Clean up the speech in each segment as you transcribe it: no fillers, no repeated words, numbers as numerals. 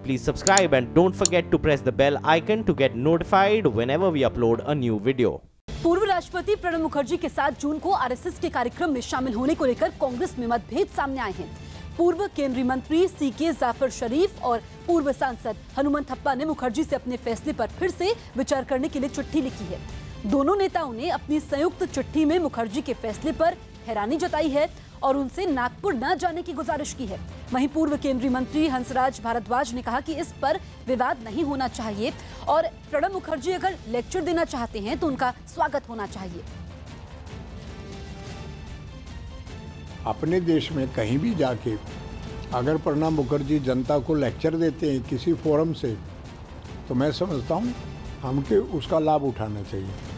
please subscribe and don't forget to press the bell icon to get notified whenever we upload a new video. पूर्व राष्ट्रपति प्रणब मुखर्जी के 7 जून को RSS के कार्यक्रम में शामिल होने को लेकर कांग्रेस में मतभेद सामने आए हैं। पूर्व केंद्रीय मंत्री सीके जाफर शरीफ और पूर्व सांसद हनुमंत थप्पा ने मुखर्जी से अपने फैसले पर फिर से विचार करने के लिए चिट्ठी लिखी है। दोनों नेताओं ने अपनी संयुक्त चिट्ठी में मुखर्जी के फैसले पर हैरानी जताई है और उनसे नागपुर न जाने की गुजारिश की है। वहीं पूर्व केंद्रीय मंत्री हंसराज भारद्वाज ने कहा कि इस पर विवाद नहीं होना चाहिए और प्रणब मुखर्जी अगर लेक्चर देना चाहते हैं तो उनका स्वागत होना चाहिए। अपने देश में कहीं भी जाके अगर प्रणब मुखर्जी जनता को लेक्चर देते हैं किसी फोरम से, तो मैं समझता हूँ हमको उसका लाभ उठाना चाहिए।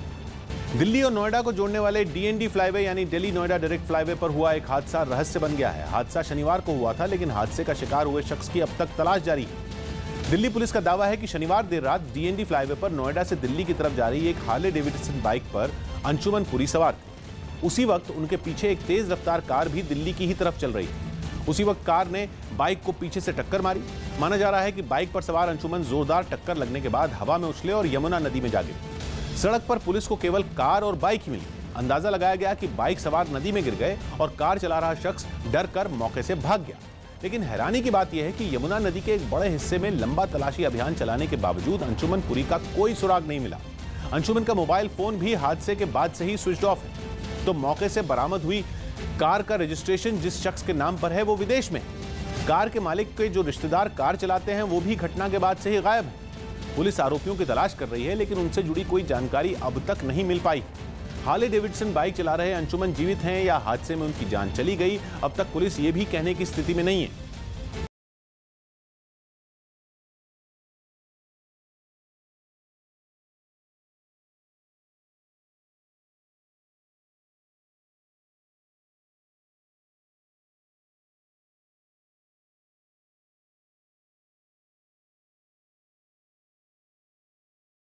दिल्ली और नोएडा को जोड़ने वाले डीएनडी फ्लाईवे यानी दिल्ली नोएडा डायरेक्ट फ्लाईवे पर हुआ एक हादसा रहस्य बन गया है। हादसा शनिवार को हुआ था, लेकिन हादसे का शिकार हुए शख्स की अब तक तलाश जारी है। दिल्ली पुलिस का दावा है कि शनिवार देर रात डीएनडी फ्लाईवे पर नोएडा से दिल्ली की तरफ जा रही एक हार्ले डेविडसन बाइक पर अंशुमन पुरी सवार थे। उसी वक्त उनके पीछे एक तेज रफ्तार कार भी दिल्ली की ही तरफ चल रही थी। उसी वक्त कार ने बाइक को पीछे से टक्कर मारी। माना जा रहा है कि बाइक पर सवार अंशुमन जोरदार टक्कर लगने के बाद हवा में उछले और यमुना नदी में जा गिरे। सड़क पर पुलिस को केवल कार और बाइक ही मिली। अंदाजा लगाया गया कि बाइक सवार नदी में गिर गए और कार चला रहा शख्स डर कर मौके से भाग गया। लेकिन हैरानी की बात यह है कि यमुना नदी के एक बड़े हिस्से में लंबा तलाशी अभियान चलाने के बावजूद अंशुमन पुरी का कोई सुराग नहीं मिला। अंशुमन का मोबाइल फोन भी हादसे के बाद से ही स्विच ऑफ है। तो मौके से बरामद हुई कार का रजिस्ट्रेशन जिस शख्स के नाम पर है वो विदेश में। कार के मालिक के जो रिश्तेदार कार चलाते हैं वो भी घटना के बाद से ही गायब है। पुलिस आरोपियों की तलाश कर रही है, लेकिन उनसे जुड़ी कोई जानकारी अब तक नहीं मिल पाई। हार्ले डेविडसन बाइक चला रहे अंशुमन जीवित हैं या हादसे में उनकी जान चली गई, अब तक पुलिस ये भी कहने की स्थिति में नहीं है।